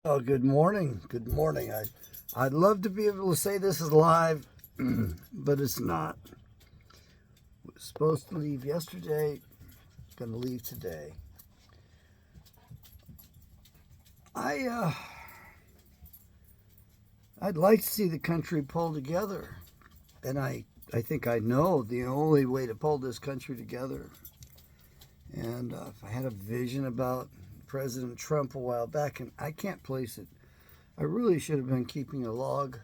Oh, good morning. Good morning. I'd love to be able to say this is live, but it's not. Was supposed to leave yesterday. Going to leave today. I I'd like to see the country pull together, and I think I know the only way to pull this country together. And if I had a vision about President Trump a while back, and I can't place it. I really should have been keeping a log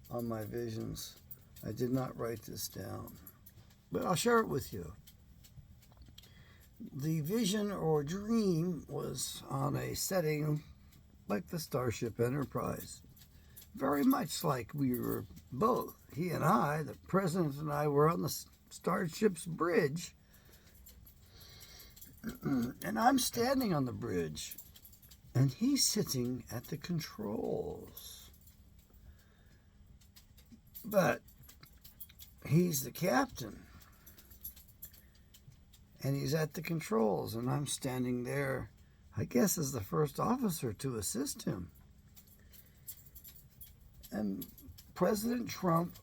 on my visions. I did not write this down, but I'll share it with you. The vision or dream was on a setting like the Starship Enterprise, very much like we were both, he and I, the president and I, were on the Starship's bridge, and I'm standing on the bridge, and he's sitting at the controls. But he's the captain, and he's at the controls, and I'm standing there, I guess, as the first officer to assist him. And President Trump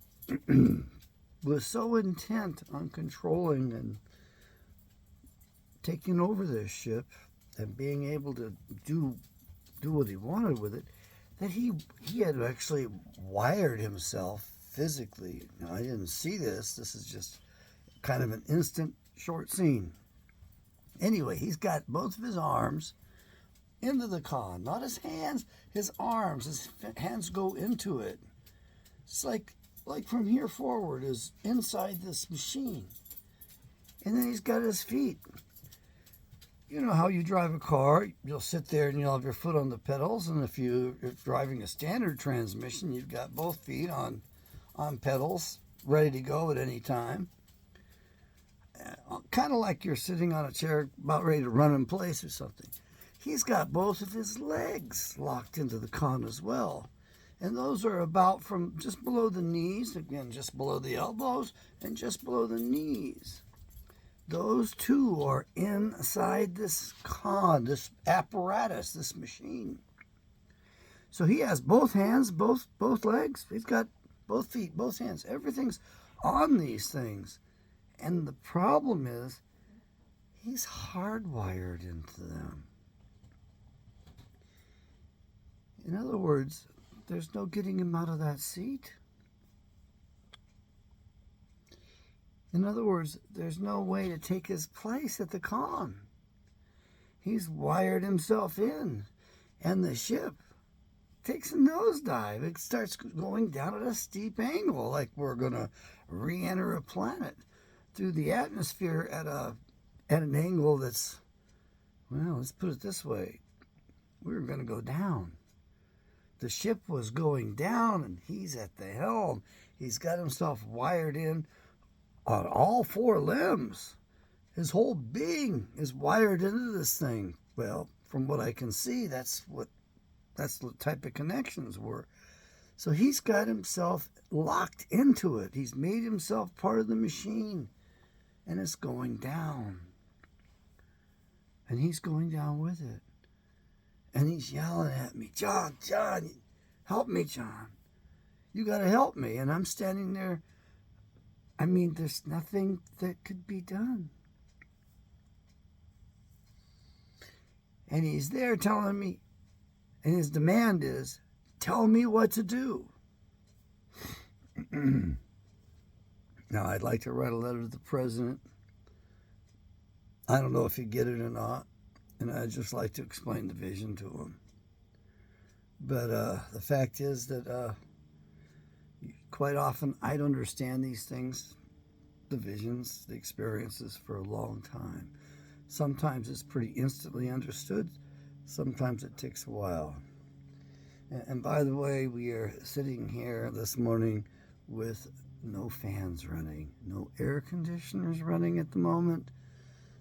was so intent on controlling and taking over this ship and being able to do what he wanted with it, that he had actually wired himself physically. Now, I didn't see this. This is just kind of an instant short scene. Anyway, he's got both of his arms into the con, not his hands, his arms. His hands go into it. It's like from here forward is inside this machine. And then he's got his feet. You know how you drive a car, you'll sit there and you'll have your foot on the pedals, and if you're driving a standard transmission, you've got both feet on pedals, ready to go at any time. Kind of like you're sitting on a chair about ready to run in place or something. He's got both of his legs locked into the con as well. And those are about from just below the knees, again, just below the elbows, and just below the knees. Those two are inside this con, this apparatus, this machine. So he has both hands, both legs. He's got both feet, both hands. Everything's on these things. And the problem is he's hardwired into them. In other words, there's no getting him out of that seat. In other words, there's no way to take his place at the con. He's wired himself in, and the ship takes a nosedive. It starts going down at a steep angle, like we're going to re-enter a planet through the atmosphere at an angle that's, well, let's put it this way. We're going to go down. The ship was going down, and he's at the helm. He's got himself wired in on all four limbs. His whole being is wired into this thing. Well, from what I can see, that's the type of connections were. So he's got himself locked into it. He's made himself part of the machine, and it's going down. And he's going down with it. And he's yelling at me, John, help me, John. You got to help me. And I'm standing there. I mean, there's nothing that could be done. And he's there telling me, and his demand is, tell me what to do. Now, I'd like to write a letter to the president. I don't know if he'd get it or not, and I'd just like to explain the vision to him. But the fact is that quite often I don't understand these things, the visions, the experiences, for a long time. Sometimes it's pretty instantly understood. Sometimes it takes a while. And by the way, we are sitting here this morning with no fans running, no air conditioners running at the moment.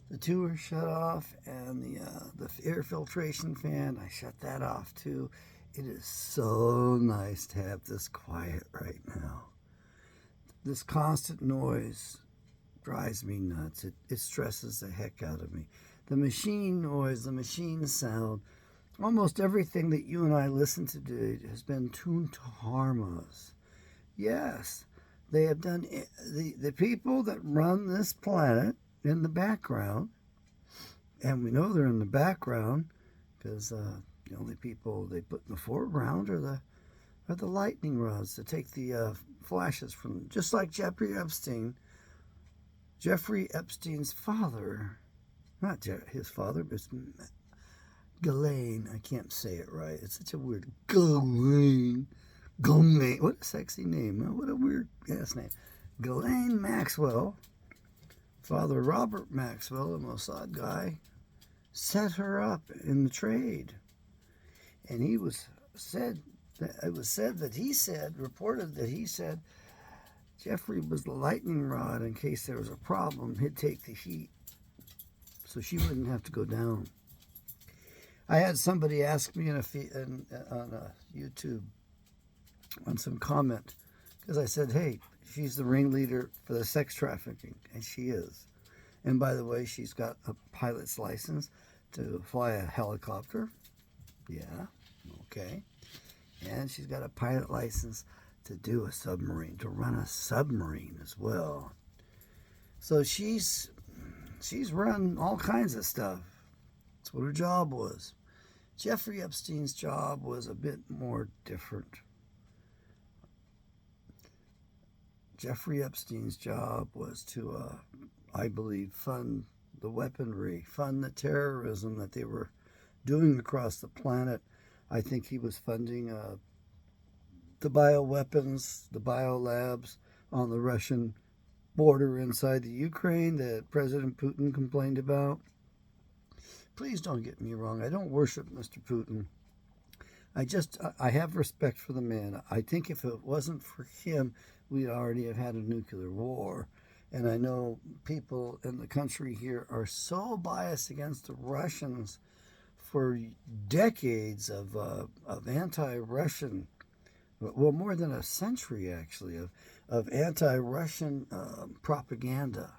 The two are shut off, and the air filtration fan, I shut that off too. It is so nice to have this quiet right now. This constant noise drives me nuts. It stresses the heck out of me. The machine noise, the machine sound Almost everything that you and I listen to today has been tuned to harm us. Yes, they have done the people that run this planet in the background, and we know they're in the background because the only people they put in the foreground are the lightning rods to take the flashes from, just like Jeffrey Epstein. Jeffrey Epstein's father, not his father, but Ghislaine. I can't say it right. It's such a weird Ghislaine. Ghislaine. What a sexy name. What a weird ass name. Ghislaine Maxwell. Father Robert Maxwell, a Mossad guy, set her up in the trade. And it was said that he said Jeffrey was the lightning rod in case there was a problem. He'd take the heat so she wouldn't have to go down. I had somebody ask me on a YouTube on some comment, because I said, hey, she's the ringleader for the sex trafficking, and she is. And by the way, she's got a pilot's license to fly a helicopter. Yeah, okay. And she's got a pilot license to do a submarine, to run a submarine as well. So she's run all kinds of stuff. That's what her job was. Jeffrey Epstein's job was a bit more different. Jeffrey Epstein's job was to, I believe, fund the weaponry, fund the terrorism that they were doing across the planet. I think he was funding the bioweapons, the biolabs on the Russian border inside the Ukraine that President Putin complained about. Please don't get me wrong. I don't worship Mr. Putin. I have respect for the man. I think if it wasn't for him, we'd already have had a nuclear war. And I know people in the country here are so biased against the Russians for decades of anti-Russian, well, more than a century actually, of anti-Russian propaganda.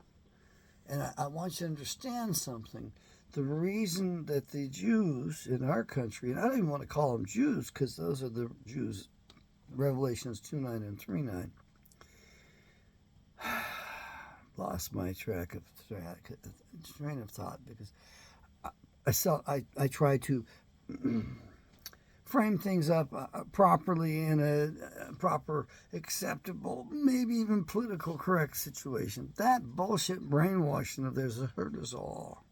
And I want you to understand something. The reason that the Jews in our country, and I don't even want to call them Jews because those are the Jews, Revelations 2:9 and 3:9. Lost my train of thought because I try to frame things up properly in a proper, acceptable, maybe even political correct situation. That bullshit brainwashing of theirs has hurt us all.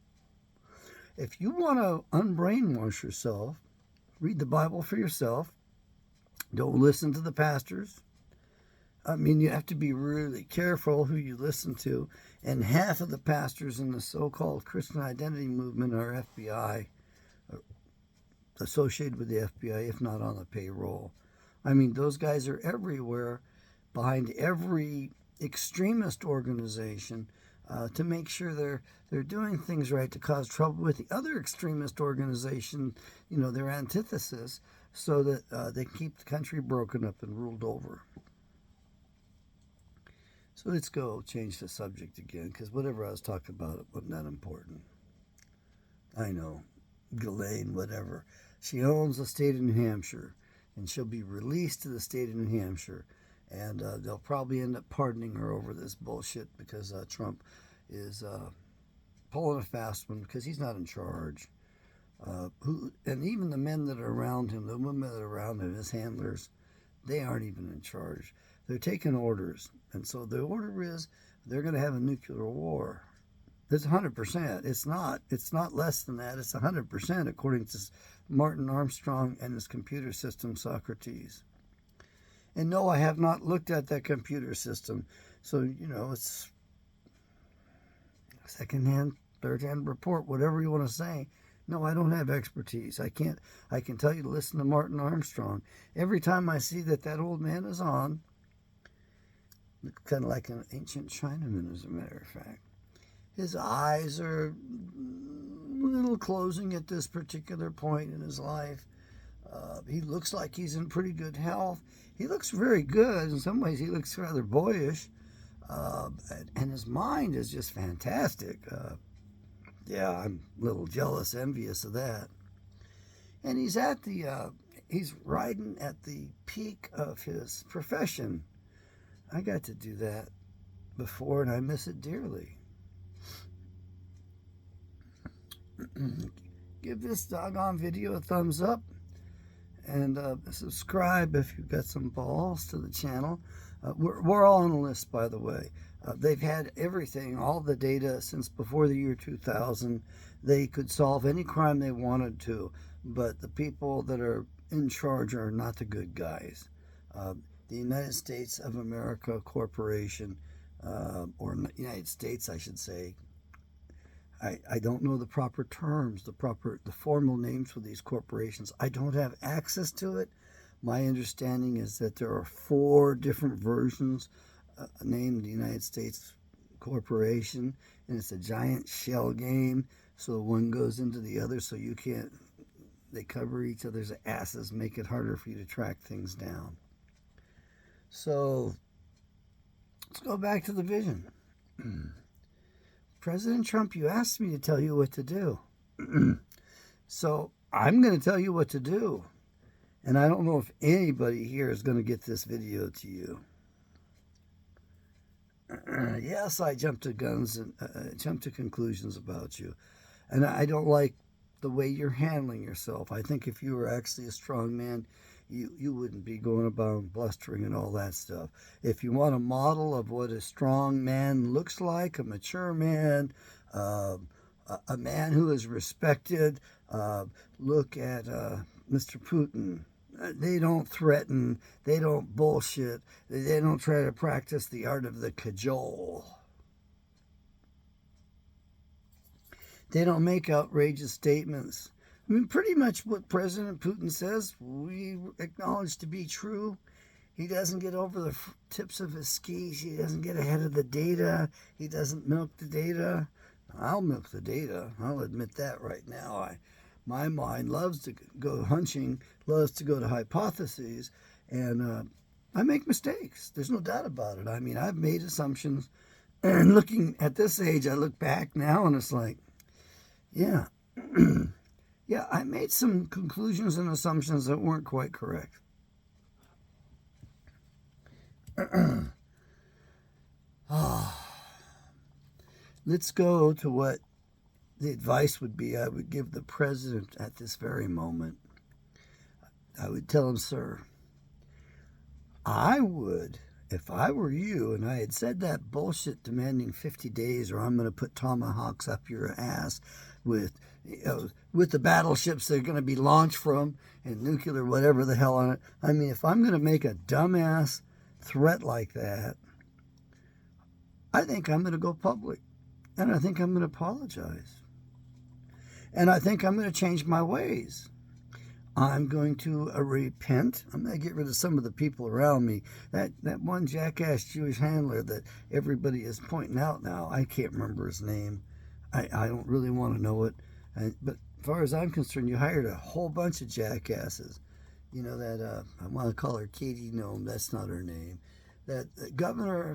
If you want to unbrainwash yourself, read the Bible for yourself. Don't listen to the pastors. I mean, you have to be really careful who you listen to. And half of the pastors in the so-called Christian identity movement are FBI, associated with the FBI, if not on the payroll. I mean, those guys are everywhere, behind every extremist organization, to make sure they're doing things right, to cause trouble with the other extremist organization, their antithesis, so that they keep the country broken up and ruled over. So let's go change the subject again, because whatever I was talking about, it wasn't that important. I know, Ghislaine, whatever. She owns the state of New Hampshire, and she'll be released to the state of New Hampshire. And they'll probably end up pardoning her over this bullshit because Trump is pulling a fast one because he's not in charge. And even the men that are around him, the women that are around him, his handlers, they aren't even in charge. They're taking orders. And so the order is they're going to have a nuclear war. It's 100%. It's not less than that. It's 100% according to Martin Armstrong and his computer system, Socrates. And no, I have not looked at that computer system. So, it's secondhand, third-hand report, whatever you want to say. No, I don't have expertise. I can tell you to listen to Martin Armstrong. Every time I see that old man is on, kind of like an ancient Chinaman, as a matter of fact. His eyes are a little closing at this particular point in his life. He looks like he's in pretty good health. He looks very good. In some ways, he looks rather boyish. And his mind is just fantastic. Yeah, I'm a little jealous, envious of that. And he's riding at the peak of his profession. I got to do that before, and I miss it dearly. Give this doggone video a thumbs up, and subscribe if you've got some balls to the channel. We're all on the list, by the way. They've had everything, all the data since before the year 2000. They could solve any crime they wanted to, but the people that are in charge are not the good guys. The United States of America Corporation, or United States, I should say. I don't know the proper terms, the formal names for these corporations. I don't have access to it. My understanding is that there are 4 different versions named the United States Corporation, and it's a giant shell game. So one goes into the other, so you can't. They cover each other's asses, make it harder for you to track things down. So let's go back to the vision. President Trump, you asked me to tell you what to do. So I'm going to tell you what to do. And I don't know if anybody here is going to get this video to you. Yes, I jumped to guns and jumped to conclusions about you. And I don't like the way you're handling yourself. I think if you were actually a strong man, you wouldn't be going about blustering and all that stuff. If you want a model of what a strong man looks like, a mature man, a man who is respected, look at Mr. Putin. They don't threaten. They don't bullshit. They don't try to practice the art of the cajole. They don't make outrageous statements. I mean, pretty much what President Putin says, we acknowledge to be true. He doesn't get over the tips of his skis. He doesn't get ahead of the data. He doesn't milk the data. I'll milk the data. I'll admit that right now. My mind loves to go hunching, loves to go to hypotheses, and I make mistakes. There's no doubt about it. I mean, I've made assumptions, and looking at this age, I look back now, and it's like, yeah, yeah, I made some conclusions and assumptions that weren't quite correct. Let's go to what the advice would be I would give the president at this very moment. I would tell him, sir, I would, if I were you and I had said that bullshit demanding 50 days or I'm going to put tomahawks up your ass with the battleships they're going to be launched from and nuclear whatever the hell on it. I mean, if I'm going to make a dumbass threat like that, I think I'm going to go public. And I think I'm going to apologize. And I think I'm going to change my ways. I'm going to repent. I'm going to get rid of some of the people around me. That one jackass Jewish handler that everybody is pointing out now, I can't remember his name. I don't really want to know it. But as far as I'm concerned, you hired a whole bunch of jackasses. You know, that, I want to call her Katie Nome. That's not her name. That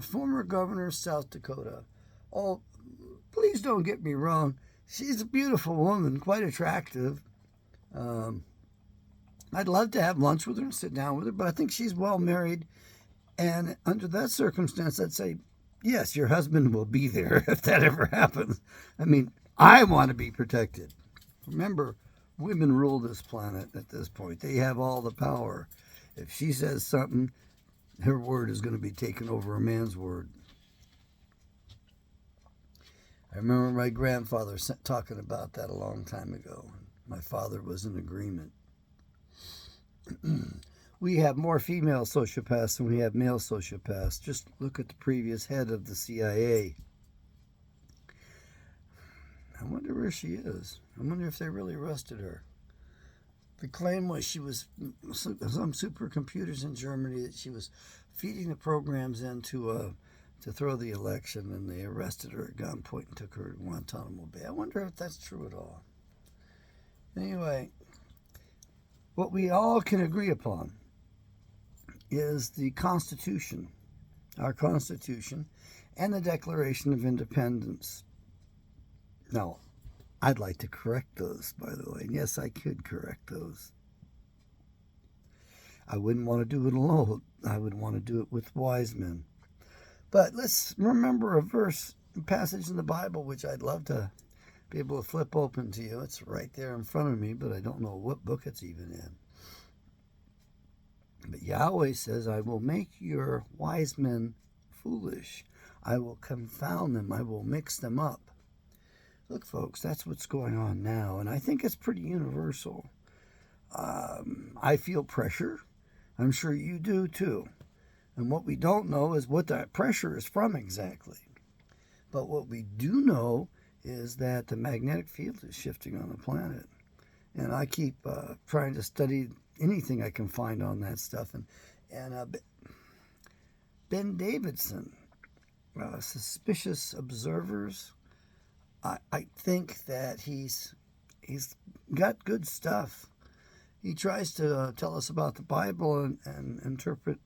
former governor of South Dakota. Oh, please don't get me wrong. She's a beautiful woman, quite attractive. I'd love to have lunch with her and sit down with her, but I think she's well married. And under that circumstance, I'd say, yes, your husband will be there if that ever happens. I mean, I want to be protected. Remember, women rule this planet at this point. They have all the power. If she says something, her word is going to be taken over a man's word. I remember my grandfather talking about that a long time ago. My father was in agreement. We have more female sociopaths than we have male sociopaths. Just look at the previous head of the CIA. I wonder where she is. I wonder if they really arrested her. The claim was she was some supercomputers in Germany that she was feeding the programs into to throw the election, and they arrested her at gunpoint and took her to Guantanamo Bay. I wonder if that's true at all. Anyway, what we all can agree upon is the Constitution, our Constitution, and the Declaration of Independence. Now, I'd like to correct those, by the way. And yes, I could correct those. I wouldn't want to do it alone. I would want to do it with wise men. But let's remember a passage in the Bible, which I'd love to be able to flip open to you. It's right there in front of me, but I don't know what book it's even in. But Yahweh says, I will make your wise men foolish. I will confound them. I will mix them up. Look, folks, that's what's going on now, and I think it's pretty universal. I feel pressure. I'm sure you do, too. And what we don't know is what that pressure is from exactly. But what we do know is that the magnetic field is shifting on the planet. And I keep trying to study anything I can find on that stuff. And Ben Davidson, Suspicious Observers, I think that he's got good stuff. He tries to tell us about the Bible and interpret,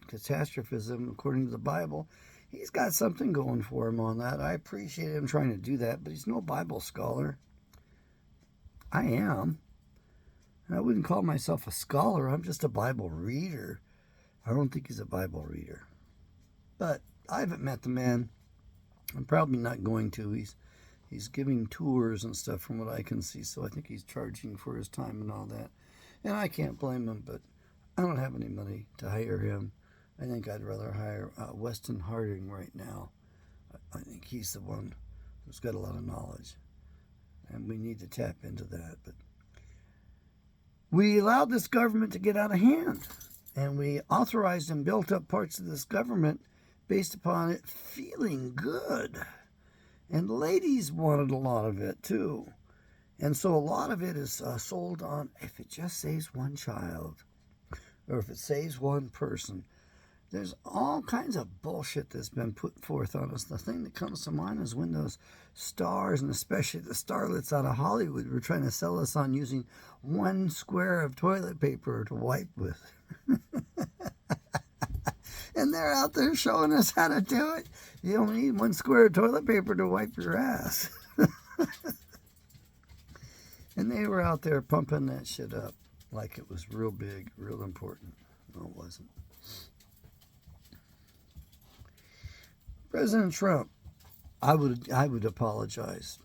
catastrophism according to the Bible. He's got something going for him on that. I appreciate him trying to do that, but he's no Bible scholar. I am. And I wouldn't call myself a scholar. I'm just a Bible reader. I don't think he's a Bible reader. But I haven't met the man. I'm probably not going to. He's giving tours and stuff from what I can see, so I think he's charging for his time and all that. And I can't blame him, but I don't have any money to hire him. I think I'd rather hire Weston Harding right now. I think he's the one who's got a lot of knowledge, and we need to tap into that. But we allowed this government to get out of hand, and we authorized and built up parts of this government based upon it feeling good. And ladies wanted a lot of it, too. And so a lot of it is sold on if it just saves one child or if it saves one person. There's all kinds of bullshit that's been put forth on us. The thing that comes to mind is when those stars, and especially the starlets out of Hollywood, were trying to sell us on using one square of toilet paper to wipe with. And they're out there showing us how to do it. You don't need one square of toilet paper to wipe your ass. And they were out there pumping that shit up like it was real big, real important. No, it wasn't. President Trump, I would apologize,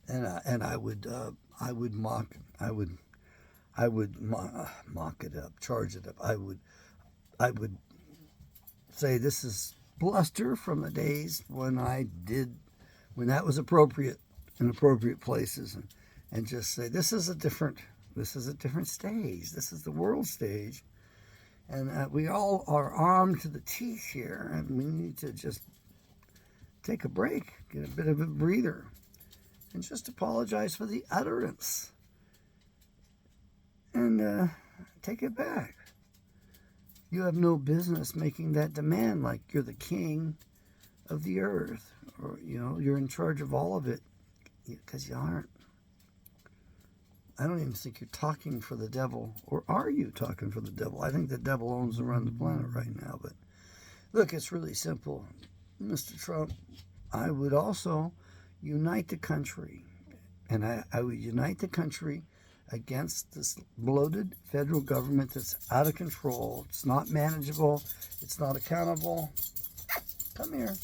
and I would mock it up, charge it up. I would say this is bluster from the days when that was appropriate in appropriate places, and just say this is a different stage. This is the world stage, and we all are armed to the teeth here, and we need to just take a break, get a bit of a breather, and just apologize for the utterance, and take it back. You have no business making that demand like you're the king of the earth, or you're in charge of all of it, because you aren't. I don't even think you're talking for the devil, or are you talking for the devil? I think the devil owns and runs the planet right now. But look, it's really simple, Mr. Trump. I would also unite the country, and I would unite the country against this bloated federal government that's out of control. It's not manageable. It's not accountable. Come here.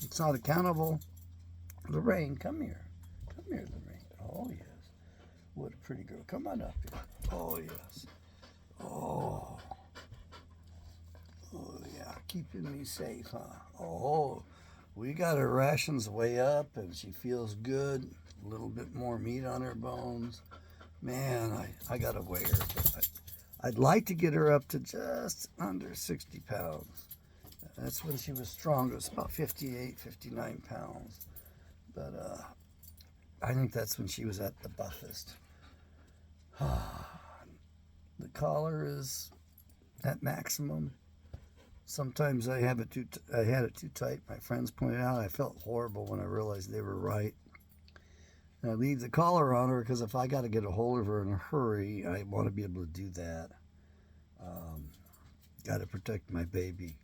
It's not accountable. Lorraine, come here. Come here, Lorraine. Oh, yes. What a pretty girl. Come on up here. Oh, yes. Oh. Oh, yeah. Keeping me safe, huh? Oh, we got her rations way up, and she feels good. A little bit more meat on her bones. Man, I got to weigh her. But I'd like to get her up to just under 60 pounds. That's when she was strongest, about 58, 59 pounds. But I think that's when she was at the buffest. The collar is at maximum. Sometimes I had it too tight. My friends pointed out I felt horrible when I realized they were right. And I leave the collar on her because if I got to get a hold of her in a hurry, I want to be able to do that. Got to protect my baby.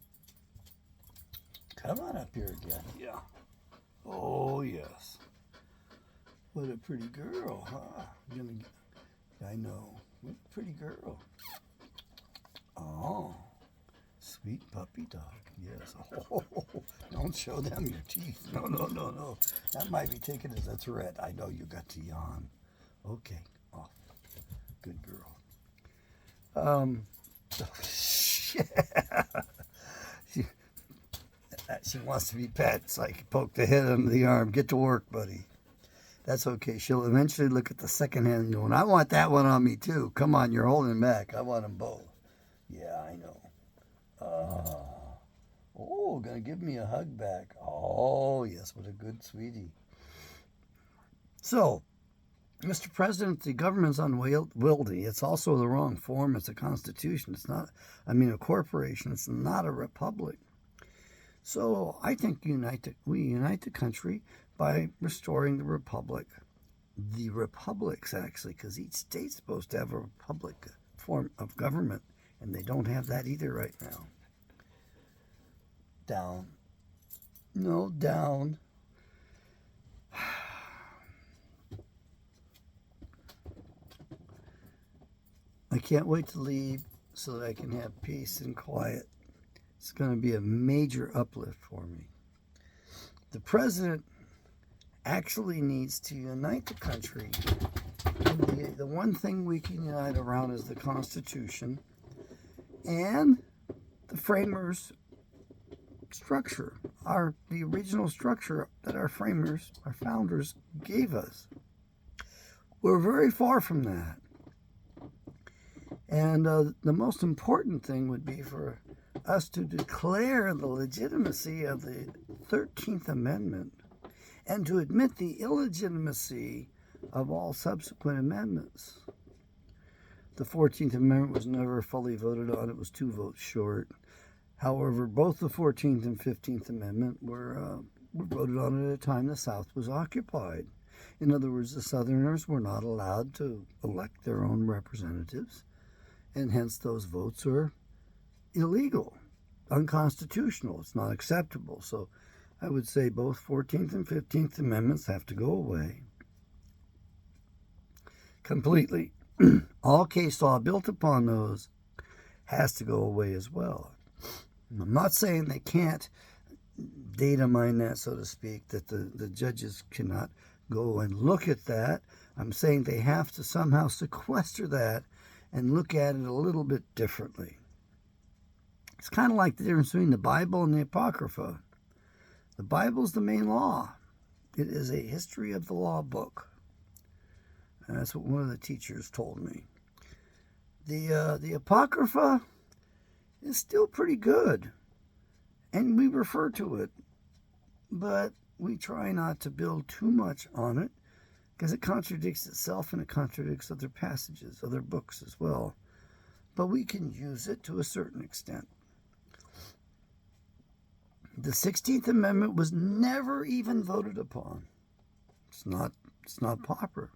Come on up here again. Yeah. Oh, yes. What a pretty girl, huh? I know. What a pretty girl. Oh, sweet puppy dog. Yes. Oh, don't show them your teeth. No, no, no, no. That might be taken as a threat. I know you got to yawn. Okay. Off. Good girl. She wants to be pet, so I can poke the head under the arm. Get to work, buddy. That's okay. She'll eventually look at the second hand going, I want that one on me too. Come on, you're holding back. I want them both. Yeah, I know. Oh, gonna give me a hug back. Oh, yes, what a good sweetie. So, Mr. President, the government's unwieldy. It's also the wrong form. It's a constitution. It's not, a corporation. It's not a republic. So I think we unite the country by restoring the republic. The republics, actually, because each state's supposed to have a republic form of government, and they don't have that either right now. Down. No, down. I can't wait to leave so that I can have peace and quiet. It's going to be a major uplift for me. The president actually needs to unite the country. The one thing we can unite around is the Constitution and the framers' structure, the original structure that our founders gave us. We're very far from that. And the most important thing would be for us to declare the legitimacy of the 13th Amendment and to admit the illegitimacy of all subsequent amendments. The 14th Amendment was never fully voted on. It was 2 votes short. However, both the 14th and 15th Amendment were voted on at a time the South was occupied. In other words, the Southerners were not allowed to elect their own representatives, and hence those votes are illegal, unconstitutional. It's not acceptable. So I would say both 14th and 15th Amendments have to go away completely. All case law built upon those has to go away as well. I'm not saying they can't data mine that, so to speak, that the judges cannot go and look at that. I'm saying they have to somehow sequester that and look at it a little bit differently. It's kind of like the difference between the Bible and the Apocrypha. The Bible's the main law. It is a history of the law book. And that's what one of the teachers told me. The Apocrypha is still pretty good, and we refer to it, but we try not to build too much on it because it contradicts itself and it contradicts other passages, other books as well. But we can use it to a certain extent. The 16th Amendment was never even voted upon. It's not proper.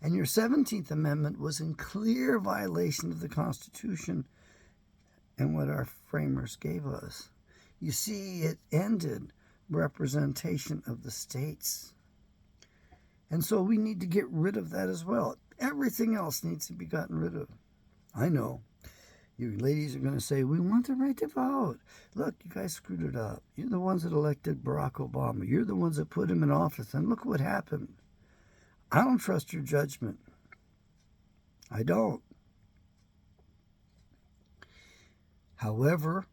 And your 17th Amendment was in clear violation of the Constitution and what our framers gave us. You see, it ended representation of the states. And so we need to get rid of that as well. Everything else needs to be gotten rid of. I know. You ladies are going to say, we want the right to vote. Look, you guys screwed it up. You're the ones that elected Barack Obama. You're the ones that put him in office. And look what happened. I don't trust your judgment. I don't. However,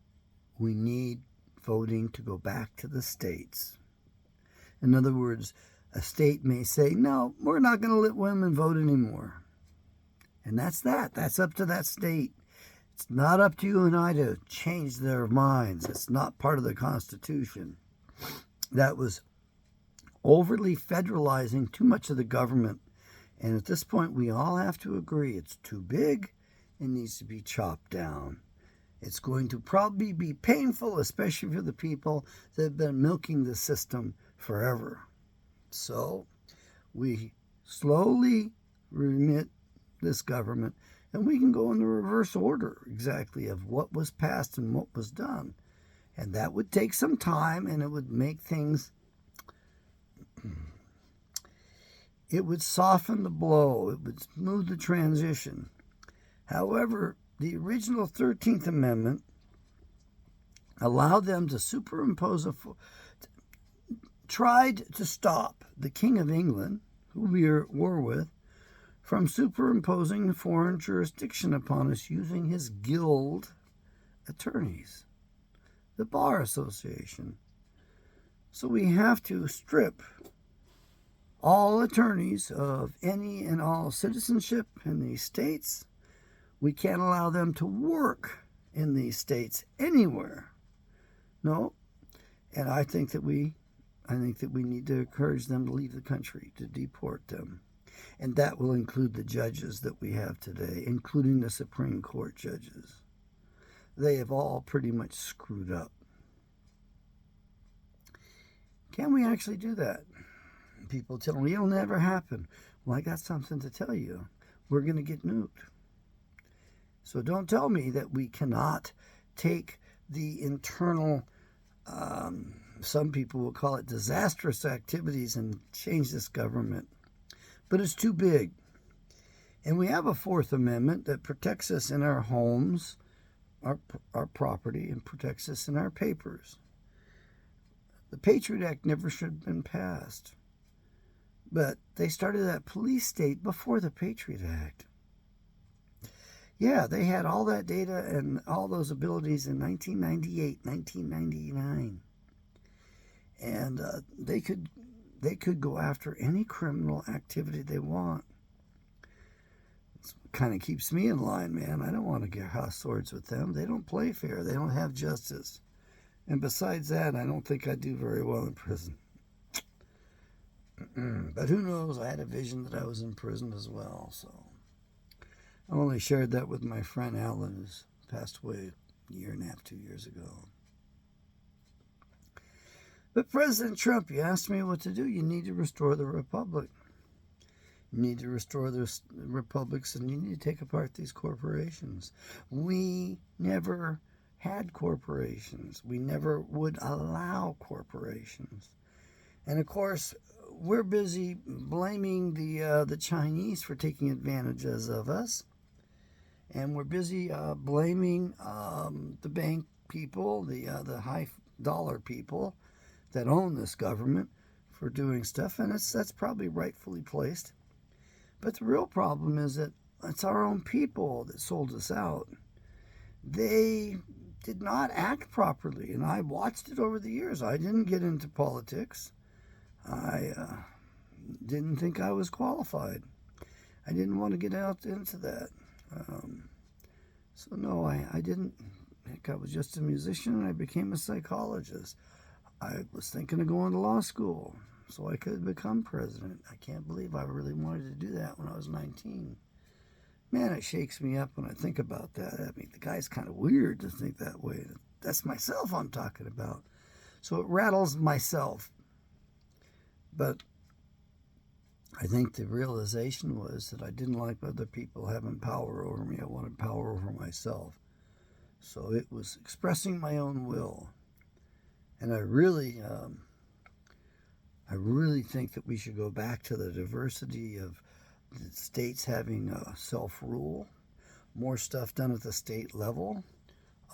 we need voting to go back to the states. In other words, a state may say, no, we're not going to let women vote anymore. And that's that. That's up to that state. It's not up to you and I to change their minds. It's not part of the Constitution. That was overly federalizing too much of the government. And at this point, we all have to agree it's too big. It needs to be chopped down. It's going to probably be painful, especially for the people that have been milking the system forever. So we slowly remit this government, and we can go in the reverse order exactly of what was passed and what was done. And that would take some time, and it would make things It would soften the blow. It would smooth the transition. However, the original 13th Amendment allowed them to superimpose tried to stop the King of England, who we were at war with, from superimposing foreign jurisdiction upon us using his guild attorneys, the Bar Association. So we have to strip all attorneys of any and all citizenship in these states. We can't allow them to work in these states anywhere. No. And I think that we need to encourage them to leave the country, to deport them. And that will include the judges that we have today, including the Supreme Court judges. They have all pretty much screwed up. Can we actually do that? People tell me it'll never happen. Well, I got something to tell you. We're going to get nuked. So don't tell me that we cannot take the internal, some people will call it disastrous activities, and change this government. But it's too big. And we have a Fourth Amendment that protects us in our homes, our property, and protects us in our papers. The Patriot Act never should have been passed. But they started that police state before the Patriot Act. Yeah, they had all that data and all those abilities in 1998, 1999. And they could go after any criminal activity they want. It kind of keeps me in line, man. I don't want to get hot swords with them. They don't play fair. They don't have justice. And besides that, I don't think I do very well in prison. But who knows? I had a vision that I was in prison as well. So I only shared that with my friend Alan, who's passed away a year and a half, 2 years ago. But President Trump, you asked me what to do. You need to restore the republic. You need to restore the republics, and you need to take apart these corporations. We never had corporations. We never would allow corporations. And of course, we're busy blaming the Chinese for taking advantages of us. And we're busy blaming the bank people, the high dollar people that own this government for doing stuff. And that's probably rightfully placed. But the real problem is that it's our own people that sold us out. They did not act properly. And I watched it over the years. I didn't get into politics. I didn't think I was qualified. I didn't want to get out into that. So no, I didn't think. I was just a musician, and I became a psychologist. I was thinking of going to law school so I could become president. I can't believe I really wanted to do that when I was 19. Man, it shakes me up when I think about that. I mean, the guy's kind of weird to think that way. That's myself I'm talking about. So it rattles myself. But I think the realization was that I didn't like other people having power over me. I wanted power over myself. So it was expressing my own will. And I really think that we should go back to the diversity of the states having self-rule, more stuff done at the state level.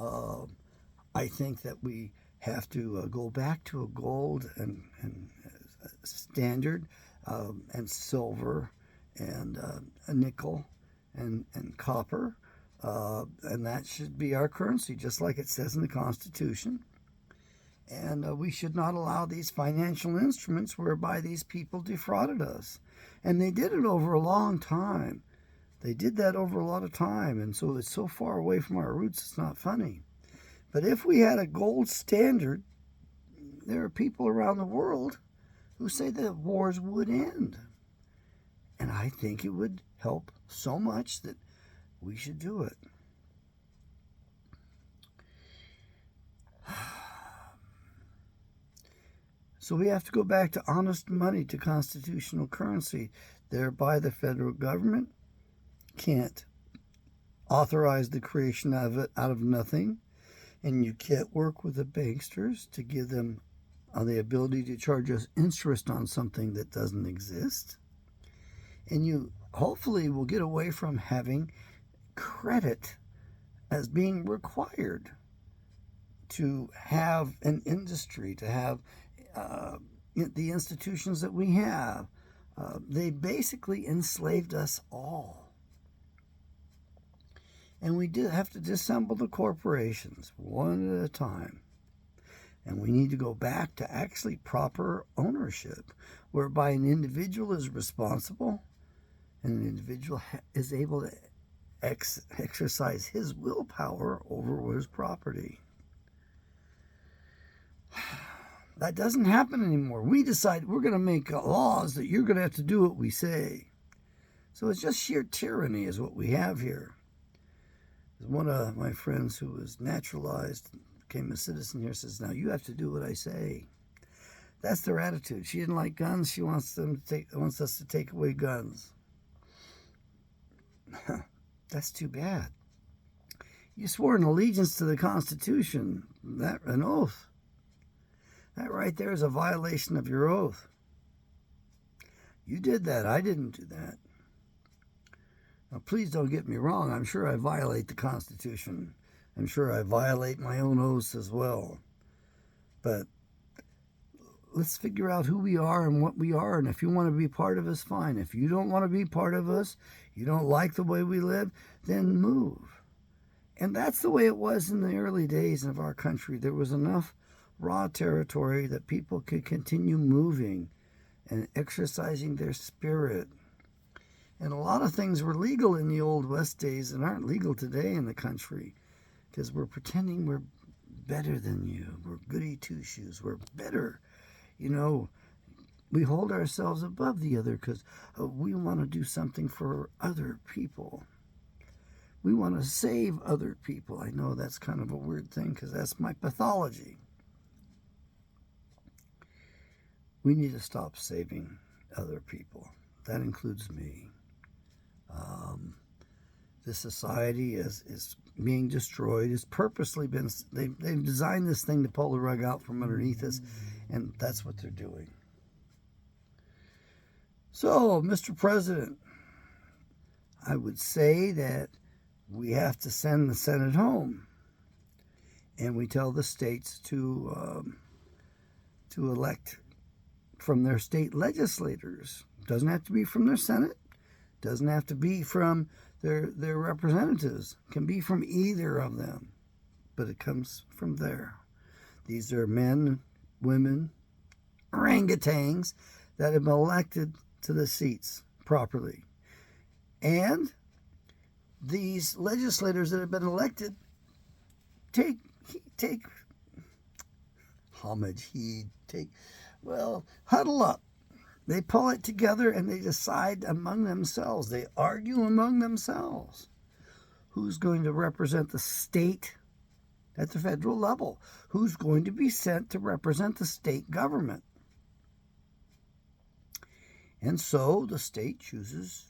I think that we have to go back to a gold and standard and silver and a nickel and copper, and that should be our currency, just like it says in the Constitution. And we should not allow these financial instruments whereby these people defrauded us. And they did it over a long time. They did that over a lot of time, and so it's so far away from our roots, it's not funny. But if we had a gold standard, there are people around the world who say that wars would end. And I think it would help so much that we should do it. So we have to go back to honest money, to constitutional currency. Thereby the federal government can't authorize the creation of it out of nothing. And you can't work with the banksters to give them the ability to charge us interest on something that doesn't exist. And you hopefully will get away from having credit as being required to have an industry, to have the institutions that we have. They basically enslaved us all. And we did have to disassemble the corporations one at a time. And we need to go back to actually proper ownership, whereby an individual is responsible and an individual is able to exercise his willpower over his property. That doesn't happen anymore. We decide we're going to make laws that you're going to have to do what we say. So it's just sheer tyranny is what we have here. One of my friends who was naturalized, became a citizen here, says, now you have to do what I say. That's their attitude. She didn't like guns. She wants us to take away guns. That's too bad. You swore an allegiance to the Constitution, an oath. That right there is a violation of your oath. You did that. I didn't do that. Now, please don't get me wrong. I'm sure I violate the Constitution. I'm sure I violate my own oaths as well. But let's figure out who we are and what we are. And if you want to be part of us, fine. If you don't want to be part of us, you don't like the way we live, then move. And that's the way it was in the early days of our country. There was enough raw territory that people could continue moving and exercising their spirit. And a lot of things were legal in the old West days and aren't legal today in the country because we're pretending we're better than you. We're goody two-shoes. We're better. You know, we hold ourselves above the other because we want to do something for other people. We want to save other people. I know that's kind of a weird thing because that's my pathology. We need to stop saving other people. That includes me. This society is being destroyed. It's purposely been, they've designed this thing to pull the rug out from underneath us, and that's what they're doing. So, Mr. President, I would say that we have to send the Senate home, and we tell the states to elect from their state legislators. Doesn't have to be from their Senate. Doesn't have to be from their representatives. It can be from either of them, but it comes from there. These are men, women, orangutans that have been elected to the seats properly. And these legislators that have been elected take homage, huddle up. They pull it together and they decide among themselves. They argue among themselves who's going to represent the state at the federal level, who's going to be sent to represent the state government. And so the state chooses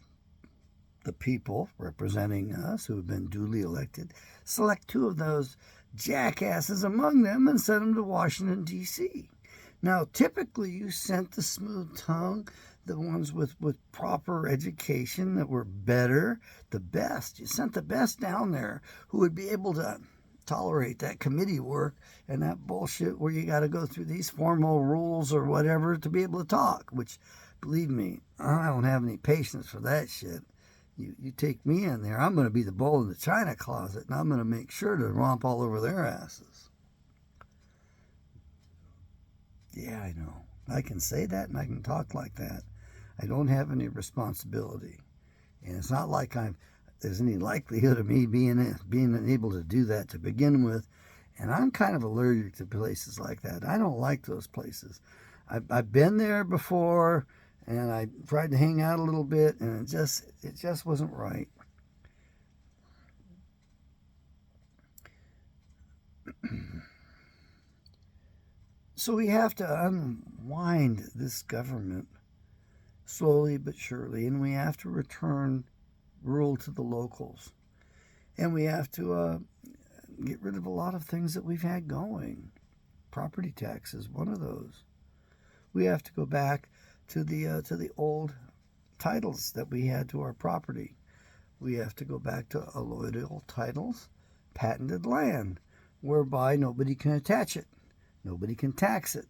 the people representing us who have been duly elected, select two of those jackasses among them and send them to Washington, D.C. Now, typically, you sent the smooth tongue, the ones with proper education that were better, the best. You sent the best down there who would be able to tolerate that committee work and that bullshit where you got to go through these formal rules or whatever to be able to talk, which, believe me, I don't have any patience for that shit. You take me in there, I'm going to be the bull in the china closet, and I'm going to make sure to romp all over their asses. Yeah, I know. I can say that and I can talk like that. I don't have any responsibility. And it's not like there's any likelihood of me being able to do that to begin with. And I'm kind of allergic to places like that. I don't like those places. I've been there before, and I tried to hang out a little bit, and it just wasn't right. So we have to unwind this government slowly but surely, and we have to return rule to the locals. And we have to get rid of a lot of things that we've had going. Property tax is one of those. We have to go back to the old titles that we had to our property. We have to go back to allodial titles, patented land, whereby nobody can attach it. Nobody can tax it.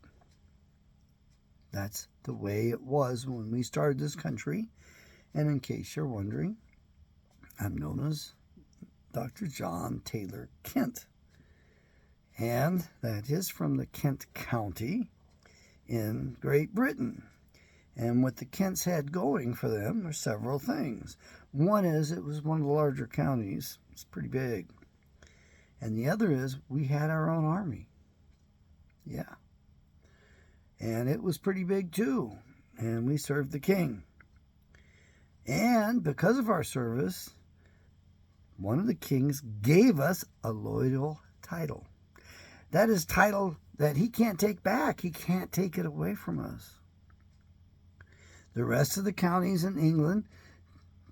That's the way it was when we started this country. And in case you're wondering, I'm known as Dr. John Taylor Kent. And that is from the Kent County in Great Britain. And what the Kents had going for them are several things. One is it was one of the larger counties. It's pretty big. And the other is we had our own army. Yeah. And it was pretty big too. And we served the king. And because of our service, one of the kings gave us a loyal title. That is title that he can't take back. He can't take it away from us. The rest of the counties in England,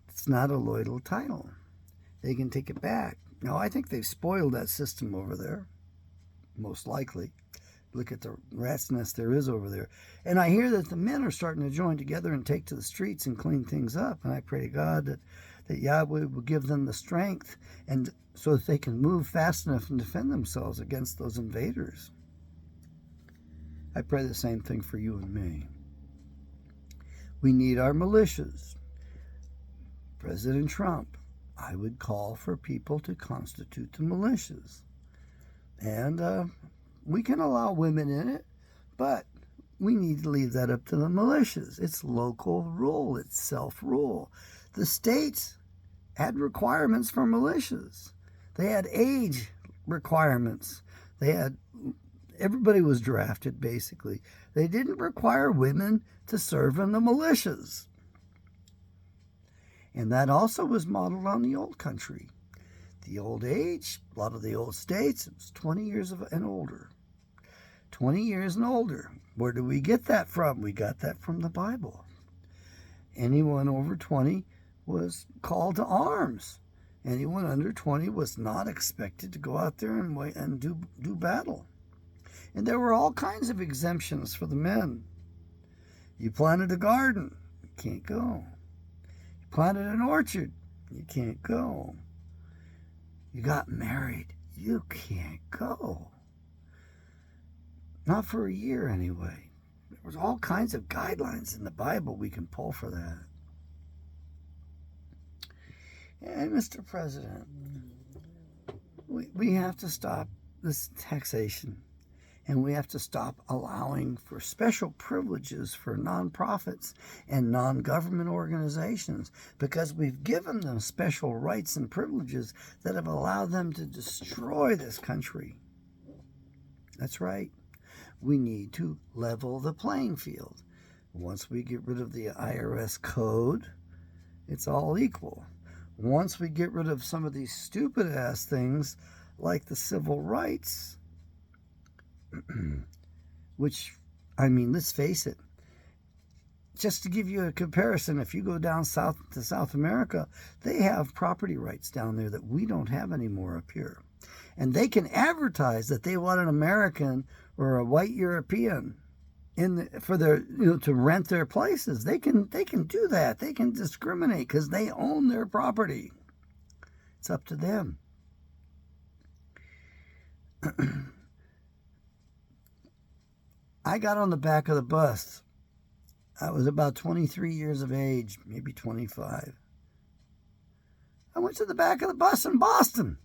it's not a loyal title. They can take it back. Now, I think they've spoiled that system over there, most likely. Look at the rat's nest there is over there. And I hear that the men are starting to join together and take to the streets and clean things up. And I pray to God that Yahweh will give them the strength and so that they can move fast enough and defend themselves against those invaders. I pray the same thing for you and me. We need our militias. President Trump, I would call for people to constitute the militias. And we can allow women in it, but we need to leave that up to the militias. It's local rule. It's self-rule. The states had requirements for militias. They had age requirements. Everybody was drafted, basically. They didn't require women to serve in the militias. And that also was modeled on the old country. The old age, a lot of the old states, it was 20 years and older. 20 years and older. Where do we get that from? We got that from the Bible. Anyone over 20 was called to arms. Anyone under 20 was not expected to go out there and do battle. And there were all kinds of exemptions for the men. You planted a garden, you can't go. You planted an orchard, you can't go. You got married, you can't go. Not for a year anyway. There was all kinds of guidelines in the Bible we can pull for that. And Mr. President, we have to stop this taxation. And we have to stop allowing for special privileges for nonprofits and non-government organizations because we've given them special rights and privileges that have allowed them to destroy this country. That's right. We need to level the playing field. Once we get rid of the IRS code, it's all equal. Once we get rid of some of these stupid-ass things like the civil rights, which, I mean, let's face it, just to give you a comparison, if you go down south to South America, they have property rights down there that we don't have anymore up here. And they can advertise that they want an American or a white European for their, to rent their places. They can do that. They can discriminate because they own their property. It's up to them. I got on the back of the bus. I was about 23 years of age, maybe 25. I went to the back of the bus in Boston.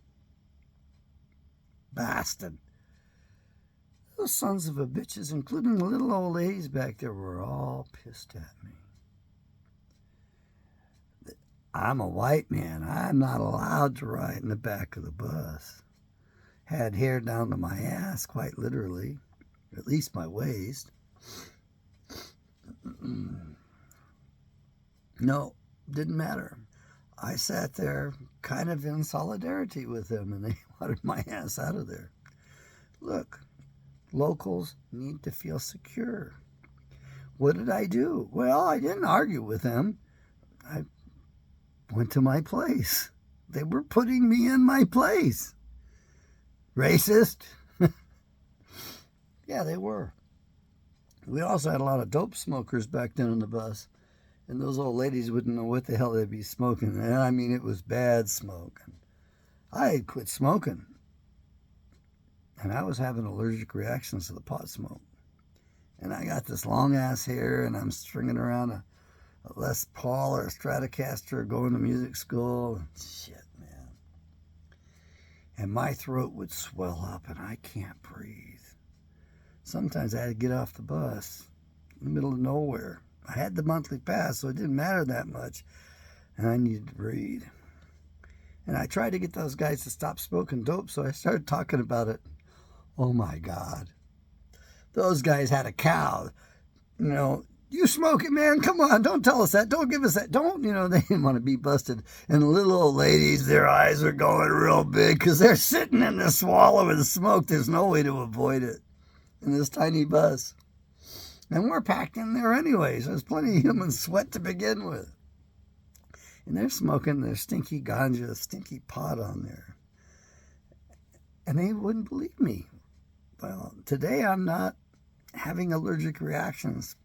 Those sons of a bitches, including the little old ladies back there, were all pissed at me. I'm a white man. I'm not allowed to ride in the back of the bus. Had hair down to my ass, quite literally. At least my waist. No, didn't matter. I sat there kind of in solidarity with them, and they wanted my ass out of there. Look, locals need to feel secure. What did I do? Well, I didn't argue with them. I went to my place. They were putting me in my place. Racist? Yeah, they were. We also had a lot of dope smokers back then on the bus. And those old ladies wouldn't know what the hell they'd be smoking. And I mean, it was bad smoke. I had quit smoking, and I was having allergic reactions to the pot smoke. And I got this long ass hair, and I'm stringing around a Les Paul or a Stratocaster going to music school. Shit, man. And my throat would swell up, and I can't breathe. Sometimes I had to get off the bus in the middle of nowhere. I had the monthly pass, so it didn't matter that much, and I needed to breathe. And I tried to get those guys to stop smoking dope, so I started talking about it. Oh my God. Those guys had a cow. You know, you smoke it, man. Come on, don't tell us that. Don't give us that. Don't, they didn't want to be busted. And the little old ladies, their eyes are going real big because they're sitting in the swallow of the smoke. There's no way to avoid it in this tiny bus. And we're packed in there anyways. There's plenty of human sweat to begin with. And they're smoking their stinky ganja, stinky pot on there. And they wouldn't believe me. Well, today I'm not having allergic reactions.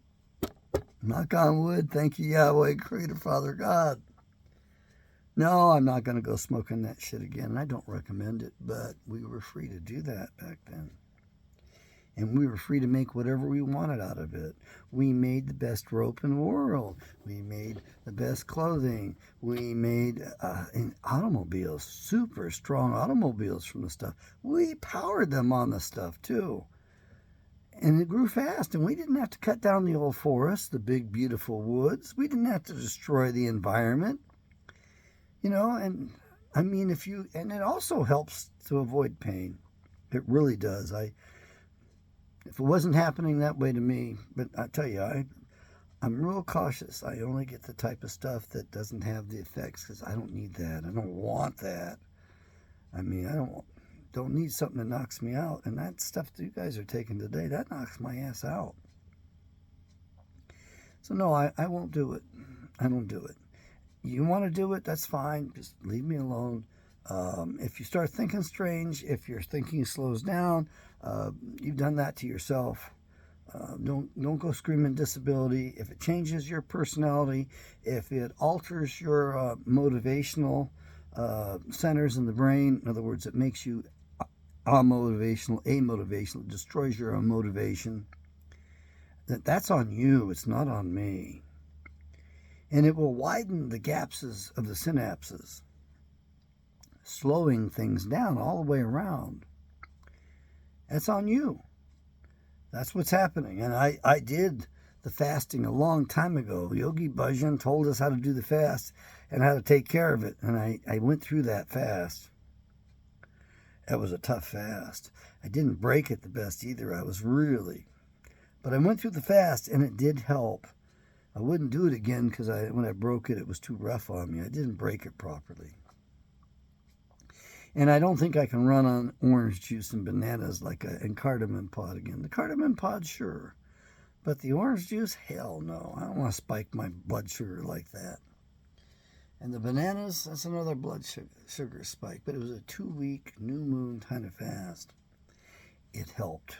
Knock on wood, thank you, Yahweh, Creator, Father God. No, I'm not going to go smoking that shit again. I don't recommend it, but we were free to do that back then. And we were free to make whatever we wanted out of it. We made the best rope in the world. We made the best clothing. We made automobiles, super strong automobiles from the stuff. We powered them on the stuff, too. And it grew fast, and we didn't have to cut down the old forests, the big, beautiful woods. We didn't have to destroy the environment. And I mean, and it also helps to avoid pain. It really does. If it wasn't happening that way to me, but I tell you, I'm real cautious. I only get the type of stuff that doesn't have the effects because I don't need that. I don't want that. I mean, I don't need something that knocks me out. And that stuff that you guys are taking today, that knocks my ass out. So no, I won't do it. I don't do it. You want to do it, that's fine. Just leave me alone. If you start thinking strange, if your thinking slows down, you've done that to yourself. Don't go screaming disability. If it changes your personality, if it alters your motivational centers in the brain, in other words, it makes you amotivational, destroys your own motivation, that's on you. It's not on me. And it will widen the gaps of the synapses, slowing things down all the way around. That's on you. That's what's happening. And I did the fasting a long time ago. Yogi Bhajan told us how to do the fast and how to take care of it. And I went through that fast. That was a tough fast. I didn't break it the best either. But I went through the fast and it did help. I wouldn't do it again because when I broke it, it was too rough on me. I didn't break it properly. And I don't think I can run on orange juice and bananas and cardamom pod again. The cardamom pod, sure. But the orange juice, hell no. I don't want to spike my blood sugar like that. And the bananas, that's another blood sugar spike. But it was a 2-week new moon kind of fast. It helped.